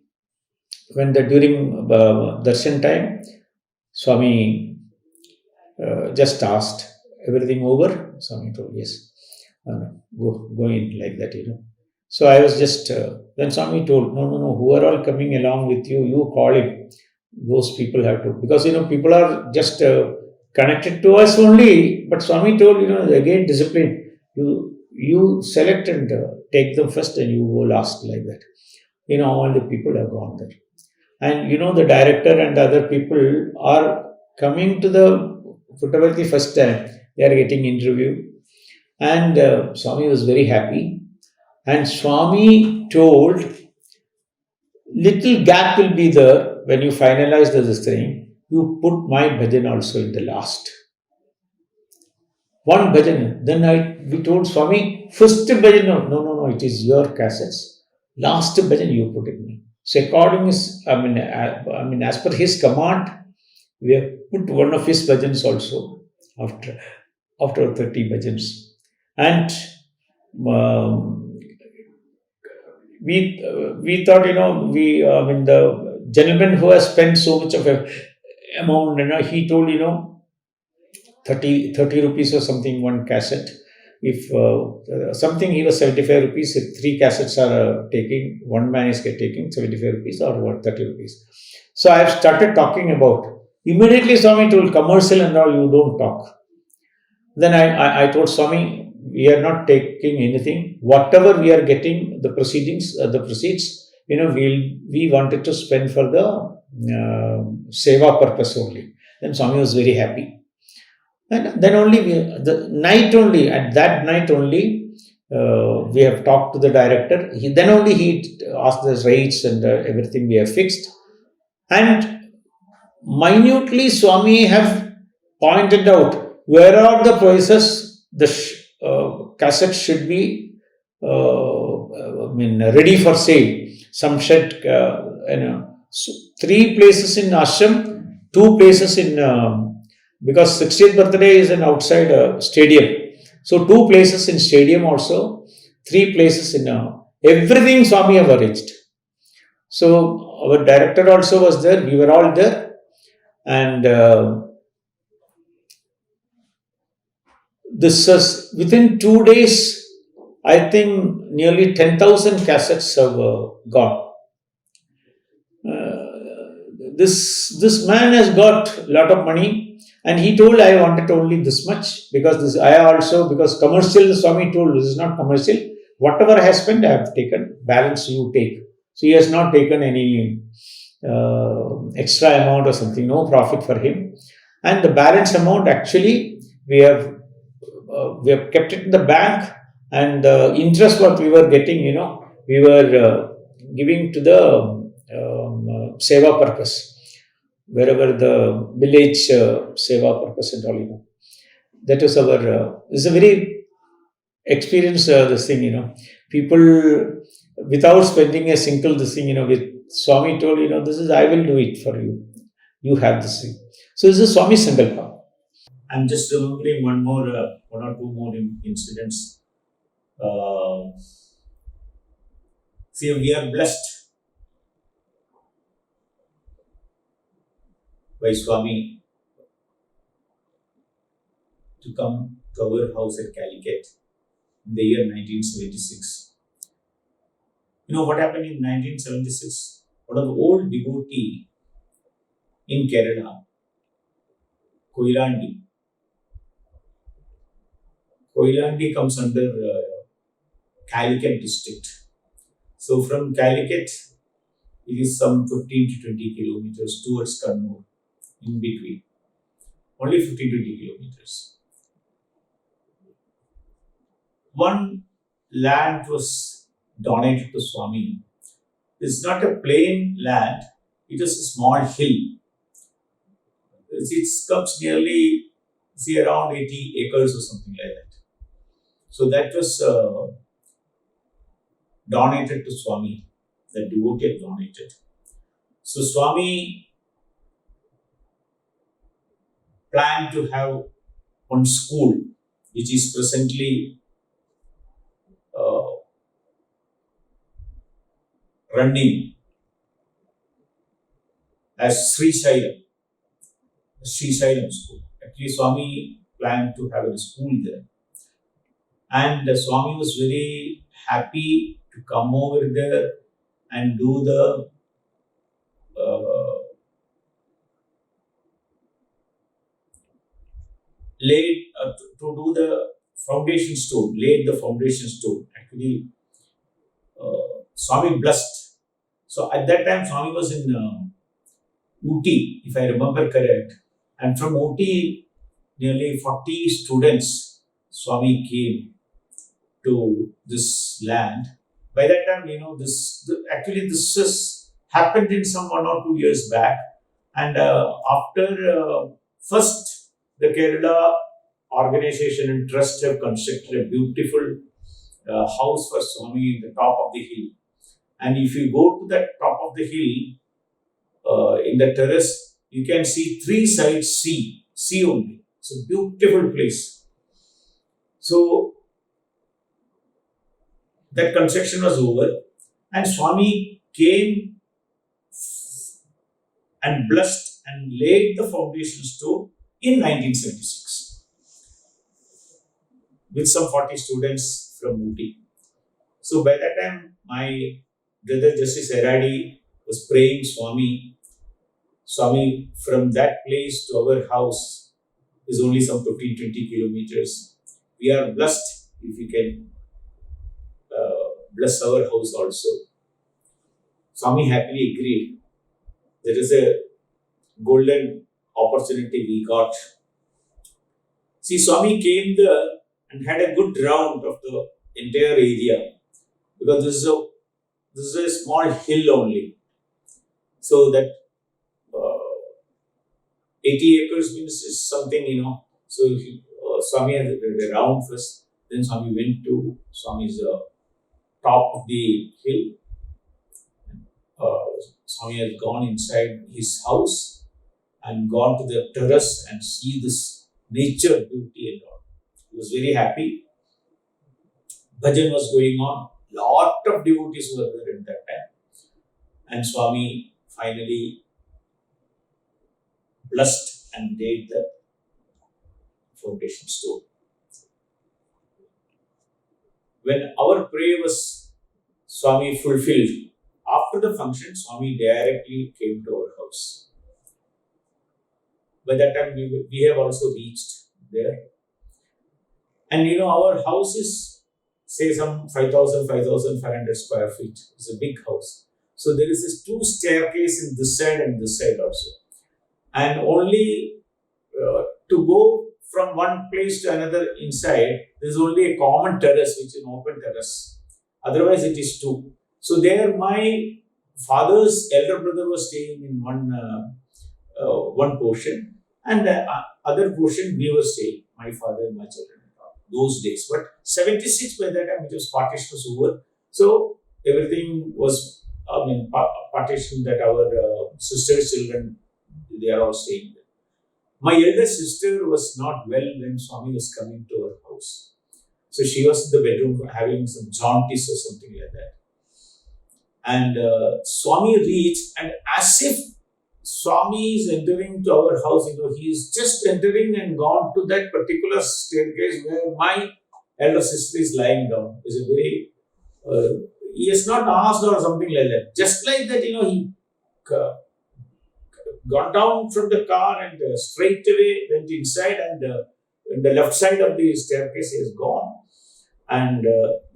when during darshan time, Swami just asked, everything over? Swami told, yes. Go in like that, So I was just, then Swami told, no, who are all coming along with you, you call him. Those people have to, because, people are just connected to us only. But Swami told, again, discipline. You select and take them first and you go last like that. All the people have gone there. And, the director and the other people are coming to the Puttaparthi first time. They are getting interview. And Swami was very happy. And Swami told, little gap will be there when you finalize this thing. You put my bhajan also in the last. One bhajan. Then we told Swami, first bhajan, no, it is your cassettes. Last bhajan you put in me. So according is, I mean, as per his command, we have put one of his bhajans also after 30 bhajans, and um, we thought, I mean, the gentleman who has spent so much of a amount, he told, 30 rupees or something one cassette. If something, he was 75 rupees. If three cassettes are taking, one man is taking 75 rupees or what, 30 rupees. So I have started talking about. Immediately Swami told, commercial and all, you don't talk. Then I told Swami, we are not taking anything. Whatever we are getting, the proceeds, we wanted to spend for the Seva purpose only. Then Swami was very happy. And then only at that night only, we have talked to the director. Then only he asked the rates and everything we have fixed. And minutely, Swami have pointed out where are the places the cassette should be, ready for sale. Some said, so 3 places in ashram, 2 places in. Because 60th birthday is an outside stadium. So 2 places in stadium also, 3 places in everything Swami have arranged. So our director also was there, we were all there, and this was within 2 days, I think nearly 10,000 cassettes have gone. This man has got a lot of money, and he told, I wanted only this much, because because commercial, Swami told, this is not commercial, whatever I have spent I have taken, balance you take. So he has not taken any extra amount or something, no profit for him. And the balance amount, actually we have kept it in the bank, and the interest what we were getting, we were giving to the Seva purpose, wherever the village Seva purpose and all, that was our, this is a very experience, this thing, people without spending a single this thing, with Swami told, this is, I will do it for you. You have this thing. So this is Swami Sankalpa. I'm just remembering one or two more incidents. See, we are blessed by Swami to come to our house at Calicut in the year 1976. You know what happened in 1976? One of the old devotee in Kerala, Koilandi comes under Calicut district. So from Calicut, it is some 15 to 20 kilometers towards Kannur, in between. Only 15 to 20 kilometers. One land was donated to Swami. It's not a plain land, it is a small hill. It comes nearly, around 80 acres or something like that. So that was donated to Swami. The devotee donated. So Swami planned to have one school, which is presently running as Sri Shailam school. Actually, Swami planned to have a school there. And Swami was very happy to come over there and do the to do the foundation stone, laid the foundation stone. Actually, Swami blessed. So at that time, Swami was in Ooty, if I remember correct. And from Ooty, nearly 40 students, Swami came to this land. By that time, this has happened in some 1 or 2 years back. And after first, the Kerala organization and trust have constructed a beautiful house for Swami in the top of the hill. And if you go to the top of the hill, in the terrace, you can see three sides sea only. It's a beautiful place. So that construction was over, and Swami came and blessed and laid the foundation stone in 1976 with some 40 students from Ooty. So by that time, my brother Justice Eradi was praying Swami, from that place to our house is only some 15-20 kilometers. We are blessed if we can bless our house also. Swami happily agreed. There is a golden opportunity we got. See, Swami came there and had a good round of the entire area, because this is a small hill only. So that 80 acres means is something, So Swami had a round first. Then Swami went to Swami's top of the hill. Swami has gone inside his house and gone to the terrace and see this nature beauty and all. He was very happy. Bhajan was going on. Lot of devotees were there at that time. And Swami finally blessed and laid the foundation stone. When our prayer was Swami fulfilled, after the function, Swami directly came to our house. By that time, we have also reached there. And our house is, say, some 5,500 square feet. It's a big house. So there is this two staircase in this side and this side also. And only to go from one place to another inside, there is only a common terrace, which is an open terrace. Otherwise, it is two. So there, my father's elder brother was staying in one portion, and other portion we were staying. My father and my children. Those days, but 76 by that time it was partition was over. So everything was, partition that our sister's children, they are all staying there. My elder sister was not well when Swami was coming to our house. So she was in the bedroom having some jaundice or something like that. And Swami reached, and as if Swami is entering to our house, he is just entering and gone to that particular staircase where my elder sister is lying down. It's a very, he has not asked or something like that. Just like that, he got down from the car and straight away went inside, and in the left side of the staircase he is gone. And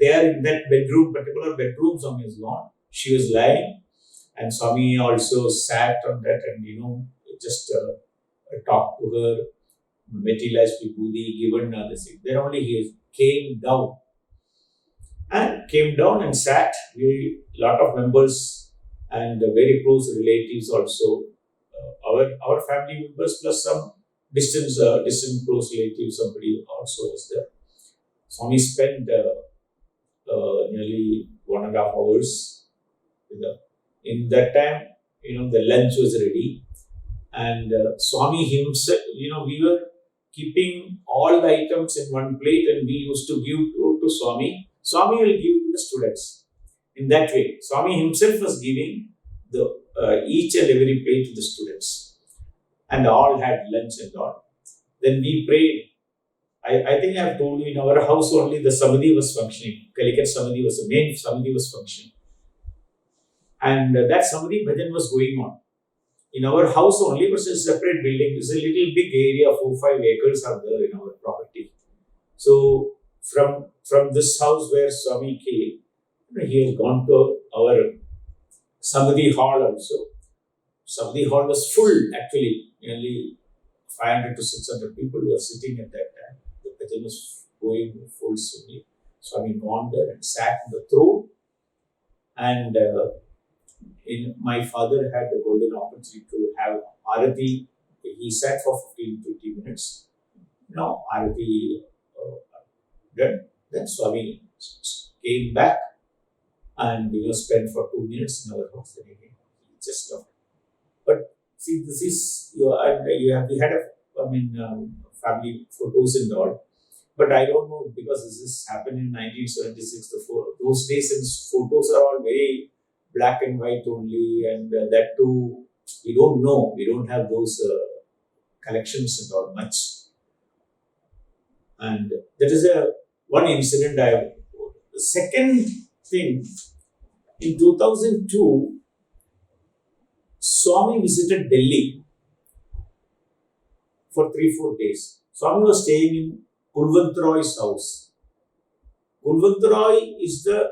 there in that particular bedroom, Swami is gone. She was lying. And Swami also sat on that and, just talked to her, materialized Vibhuti, given this thing. Then only he came down and sat. Lot of members and very close relatives also. Our family members plus some distant close relatives, somebody also was there. Swami spent nearly 1.5 hours with her. In that time, the lunch was ready, and Swami himself, we were keeping all the items in one plate, and we used to give to Swami. Swami will give to the students. In that way, Swami himself was giving the each and every plate to the students, and all had lunch and all. Then we prayed. I think I have told you, in our house only the Samadhi was functioning. Calicut Samadhi was the main Samadhi was functioning. And that Samadhi Bhajan was going on. In our house only, but it's a separate building. It's a little big area, 4-5 acres are there in our property. So from this house where Swami came, he has gone to our Samadhi hall also. Samadhi hall was full actually. Nearly 500 to 600 people were sitting at that time. The Bhajan was going full swing. Swami gone there and sat on the throne. And my father had the golden opportunity to have Arati. He sat for 15-20 minutes. Now Arati done. Then Swami came back and spent for 2 minutes in our house. And again, just left. But see, this is we had family photos and all. But I don't know, because this happened in 1976. Those days, since photos are all very black and white only, and that too, we don't know. We don't have those collections and all much. And that is one incident I have. The second thing, in 2002, Swami visited Delhi for 3-4 days. Swami was staying in Kulwant Roy's house. Kulwant Roy is the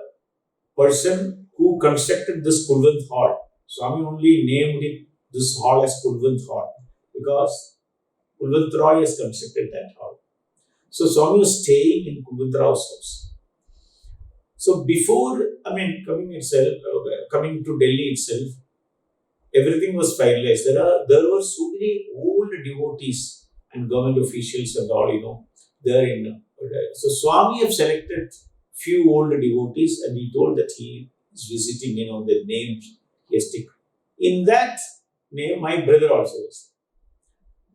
person who constructed this Kulwant Hall. Swami only named this hall as Kulwant Hall because Kulwant Roy has constructed that hall. So Swami was staying in Kulwant Roy's house. So before, coming to Delhi itself, everything was finalized. There were so many old devotees and government officials and all, there in. So Swami have selected few old devotees, and he told that he is visiting, the name he has taken. In that name, my brother also was.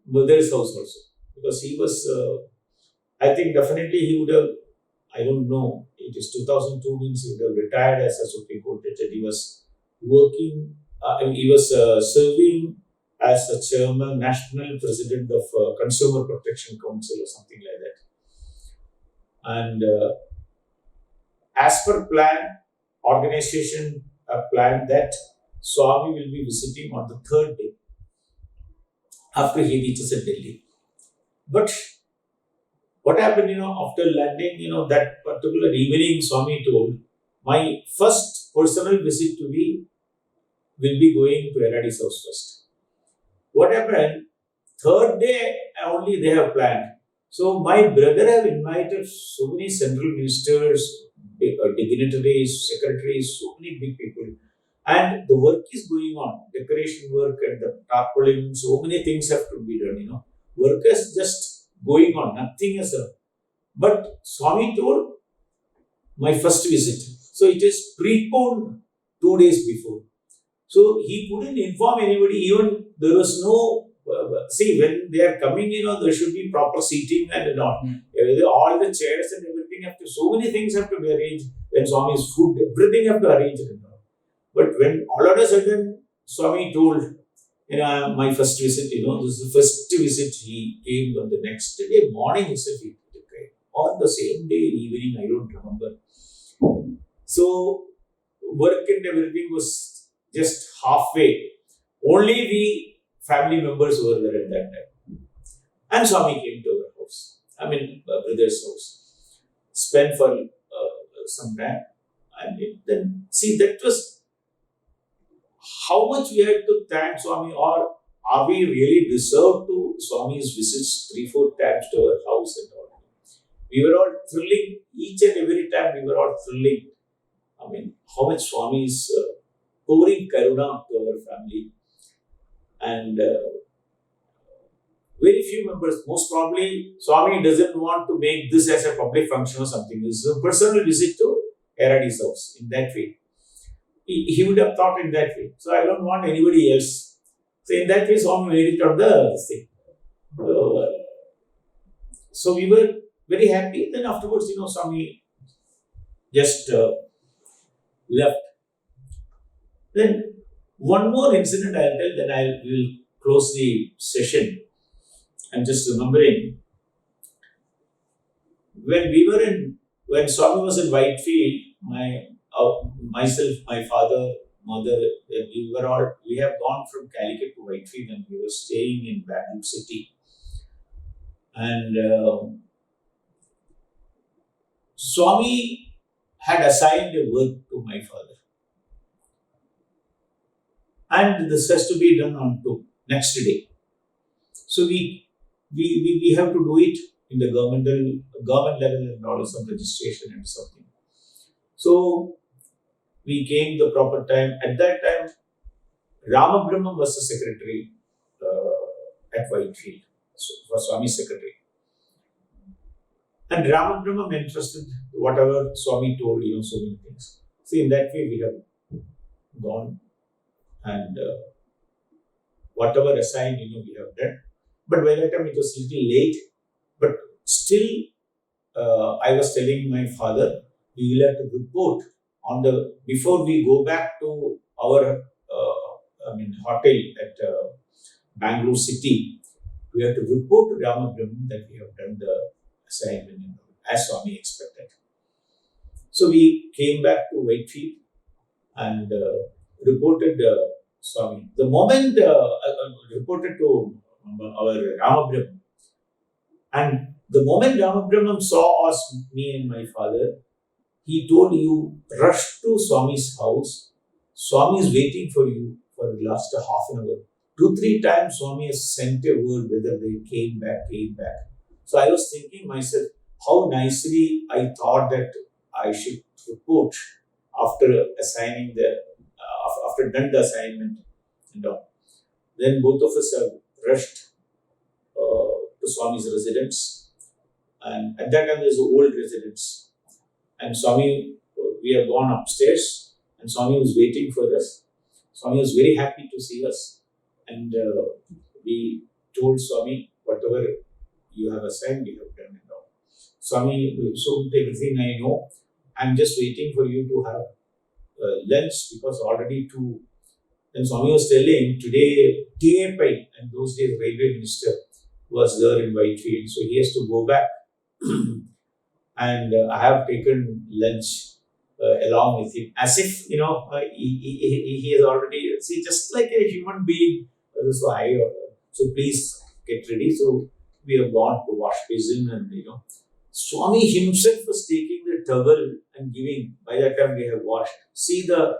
Mother's house also. Because he was, I think definitely he would have, I don't know, it is 2002 means he would have retired as a Supreme Court judge, and he was working, he was serving as a chairman, national president of Consumer Protection Council or something like that. And as per plan, organization planned that Swami will be visiting on the third day after he reaches at Delhi. But what happened, after landing, that particular evening, Swami told, my first personal visit will be going to Eradi's house first. What happened? Third day only they have planned. So my brother have invited so many central ministers, dignitaries, secretaries, so many big people. And the work is going on, decoration work and the tarpaulin, so many things have to be done, Work is just going on, nothing is done. But Swami told, my first visit. So it is preponed 2 days before. So he couldn't inform anybody, even there was no, see, when they are coming, there should be proper seating and all. All the chairs and everything so many things have to be arranged. When Swami's food, everything have to arrange it. But when all of a sudden Swami told, my first visit, this is the first visit, he came on the next day morning itself, he came. Or the same day evening, I don't remember. So work and everything was just halfway. Only we family members were there at that time. And Swami came to our house, brother's house. Spent for some time. And then, see, that was how much we had to thank Swami, or are we really deserved to Swami's visits 3-4 times to our house and all. We were all thrilling, each and every time we were all thrilling. How much Swami is pouring karuna to our family. And very few members, most probably Swami doesn't want to make this as a public function or something. This is a personal visit to Eradi's house in that way. He would have thought in that way. So I don't want anybody else. So in that way, Swami made it on the thing. So we were very happy. Then afterwards, Swami just left. Then one more incident I'll tell, then I will close the session. I'm just remembering. When Swami was in Whitefield, myself, my father, mother, we have gone from Calicut to Whitefield, and we were staying in Bangalore city. And Swami had assigned a work to my father. And this has to be done on to next day. So we have to do it in the government level and all some registration and something. So we came the proper time. At that time, Rama Brahma was the secretary at Whitefield, for Swami's secretary. And Rama Brahma entrusted whatever Swami told, so many things. So in that way we have gone, and whatever assigned, we have done. But by that time it was a little late. But still, I was telling my father, we will have to report on the before we go back to our hotel at Bangalore city. We have to report to Ramabrahman that we have done the assignment, as Swami expected. So we came back to Whitefield and reported Swami. The moment reported to our Ramabrahman, and the moment Ramabrahman saw us, me and my father, he told, you rush to Swami's house. Swami is waiting for you for the last half an hour. 2-3 times Swami has sent a word whether they came back. So I was thinking myself, how nicely I thought that I should report after assigning after done the assignment and all. Then both of us have rushed to Swami's residence, and at that time there's an old residence. And Swami, we have gone upstairs, and Swami was waiting for us. Swami was very happy to see us, and we told Swami, whatever you have assigned, we have done it all. Swami, so everything I know, I'm just waiting for you to have lunch because already two. Then Swami was telling, today T.M.Krishnadas, and those days railway minister, was there in Whitefield, so he has to go back. And I have taken lunch along with him, as if he has already, see, just like a human being. So please get ready. So we have gone to wash basin, and Swami himself was taking the towel and giving. By that time we have washed. See the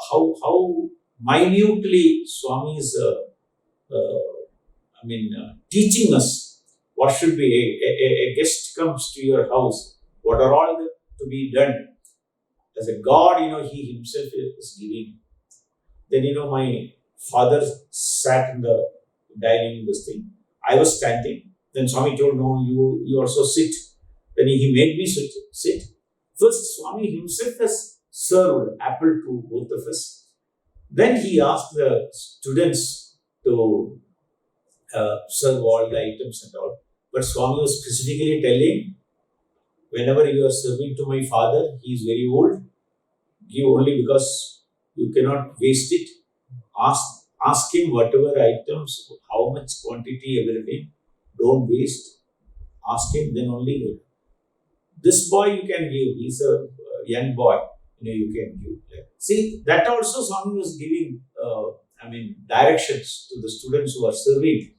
how minutely Swami is teaching us what should be. A guest comes to your house, what are all to be done. As a God, he himself is giving. Then my father sat in the dining this thing. I was standing. Then Swami told, no, you also sit. Then he made me sit. First, Swami himself has served apple to both of us. Then he asked the students to serve all the items and all. But Swami was specifically telling, whenever you are serving to my father, he is very old, give only because you cannot waste it. Ask him whatever items, how much quantity, everything. Don't waste. Ask him, then only give. This boy you can give. He's a young boy. You can give. See, that also Swami was giving directions to the students who are serving.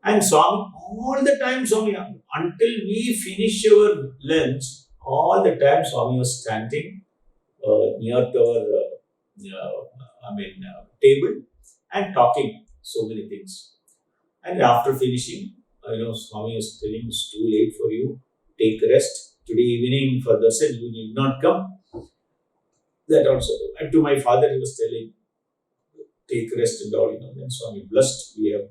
And Swami, all the time, Swami, until we finish our lunch, all the time Swami was standing near to our table and talking so many things. And after finishing, Swami was telling, it's too late for you, take rest. Today evening for darshan, you need not come. That also. And to my father, he was telling, take rest and all. Then Swami blessed. We have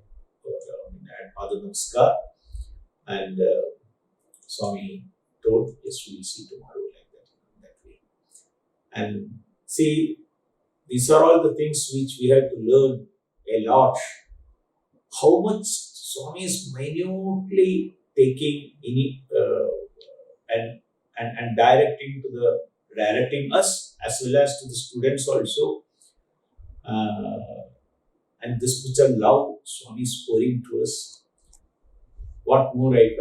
had Father Namaskar, and Swami told, yes, we will see tomorrow, like that way. And see, these are all the things which we have to learn a lot. How much Swami is minutely taking and directing us as well as to the students also. And this much of love Swami is pouring to us. What more I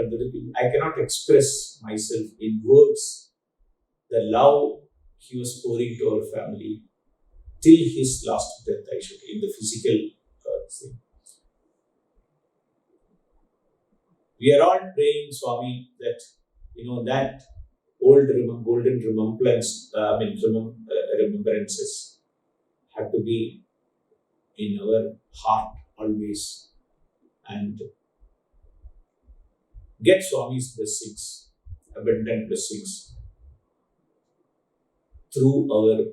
cannot express myself in words. The love he was pouring to our family till his last breath, I should, in the physical thing. We are all praying, Swami, that that golden remembrances have to be in our heart always, and get Swami's blessings, abundant blessings, through our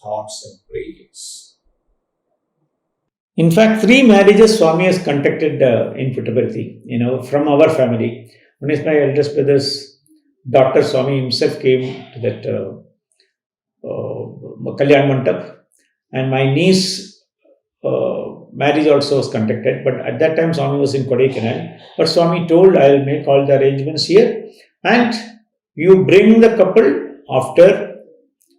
thoughts and prayers. In fact, 3 marriages Swami has conducted in Puttaparthi, from our family. One is my eldest brother's daughter. Swami himself came to that Kalyan Mandap, and my niece marriage also was conducted. But at that time, Swami was in Kodaikanal. But Swami told, I will make all the arrangements here, and you bring the couple after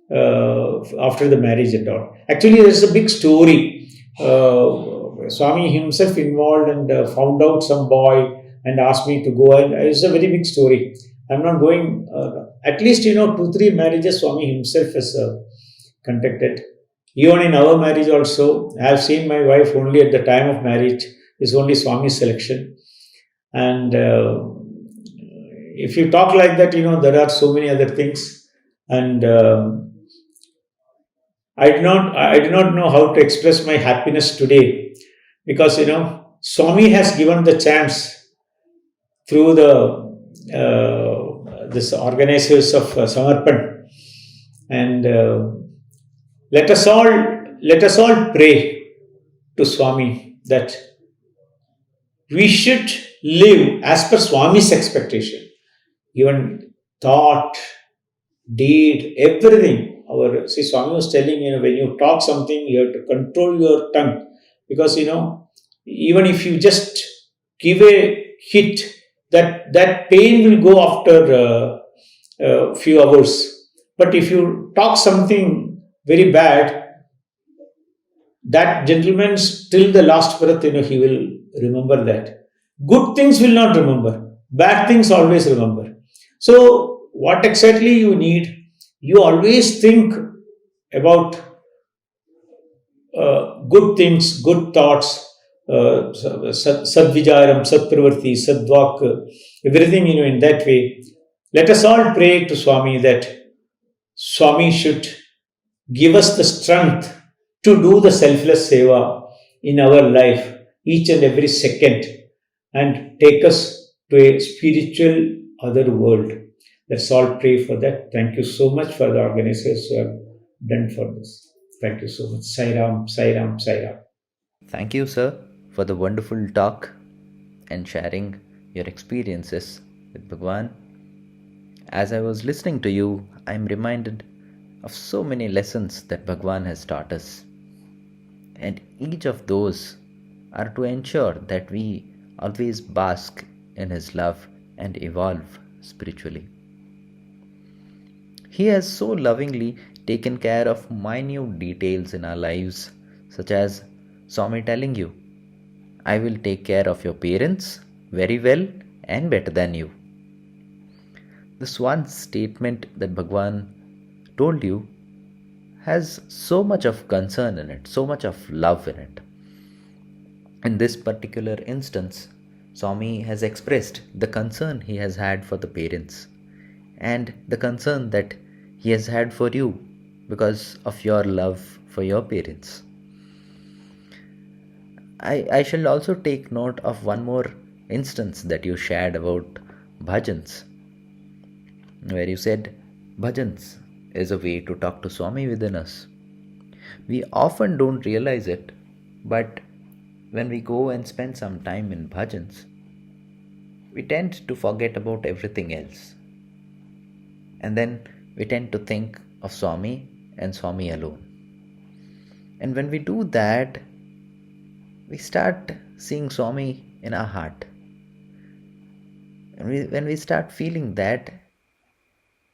the marriage and all. Actually, there is a big story. Swami himself involved and found out some boy and asked me to go. And it's a very big story. I'm not going. At least 2-3 marriages Swami himself has conducted. Even in our marriage also, I have seen my wife only at the time of marriage. Is only Swami's selection. And if you talk like that, there are so many other things. And I do not know how to express my happiness today, because Swami has given the chance through the this organizers of Samarpan, and let us all pray to Swami that we should live as per Swami's expectation. Even thought, deed, everything. Swami was telling, when you talk something, you have to control your tongue, because even if you just give a hit, that pain will go after a few hours. But if you talk something very bad, that gentleman till the last breath, he will remember that. Good things will not remember. Bad things always remember. So, what exactly you need? You always think about good things, good thoughts, sadvijaram, sadpravarti, sadvak, everything in that way. Let us all pray to Swami that Swami should give us the strength to do the selfless seva in our life each and every second, and take us to a spiritual other world. Let's all pray for that. Thank you so much for the organizers who have done for this. Thank you so much. Sai Ram, Sai Ram, Sai Ram. Thank you, sir, for the wonderful talk and sharing your experiences with Bhagawan. As I was listening to you, I am reminded of so many lessons that Bhagawan has taught us. And each of those are to ensure that we always bask in His love and evolve spiritually. He has so lovingly taken care of minute details in our lives, such as Swami telling you, I will take care of your parents very well and better than you. This one statement that Bhagawan told you has so much of concern in it, so much of love in it. In this particular instance, Swami has expressed the concern he has had for the parents and the concern that he has had for you because of your love for your parents. I shall also take note of one more instance that you shared about Bhajans, where you said Bhajans is a way to talk to Swami within us. We often don't realize it, but when we go and spend some time in Bhajans, we tend to forget about everything else. And then we tend to think of Swami and Swami alone. And when we do that, we start seeing Swami in our heart. And when we start feeling that,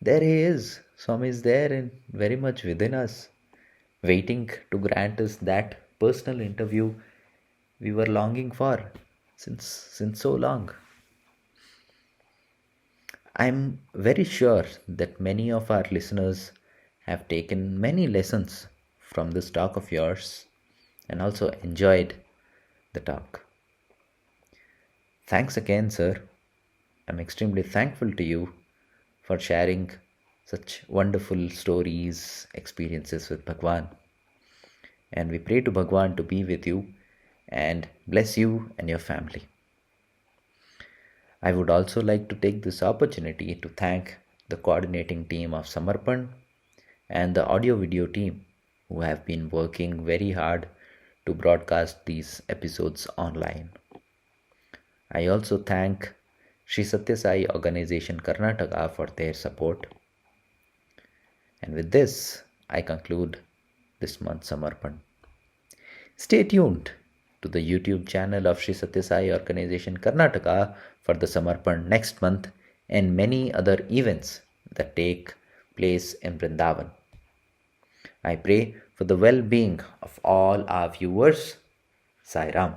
there He is. Swami is there and very much within us, waiting to grant us that personal interview we were longing for since so long. I'm very sure that many of our listeners have taken many lessons from this talk of yours and also enjoyed the talk. Thanks again, sir. I'm extremely thankful to you for sharing such wonderful stories, experiences with Bhagwan. And we pray to Bhagwan to be with you and bless you and your family. I would also like to take this opportunity to thank the coordinating team of Samarpan and the audio video team who have been working very hard to broadcast these episodes online. I also thank Sri Sathya Sai Organization Karnataka for their support. And with this, I conclude this month's Samarpan. Stay tuned to the YouTube channel of Sri Sathya Sai Organization Karnataka for the Samarpan next month and many other events that take place in Brindavan. I pray for the well being of all our viewers. Sai Ram.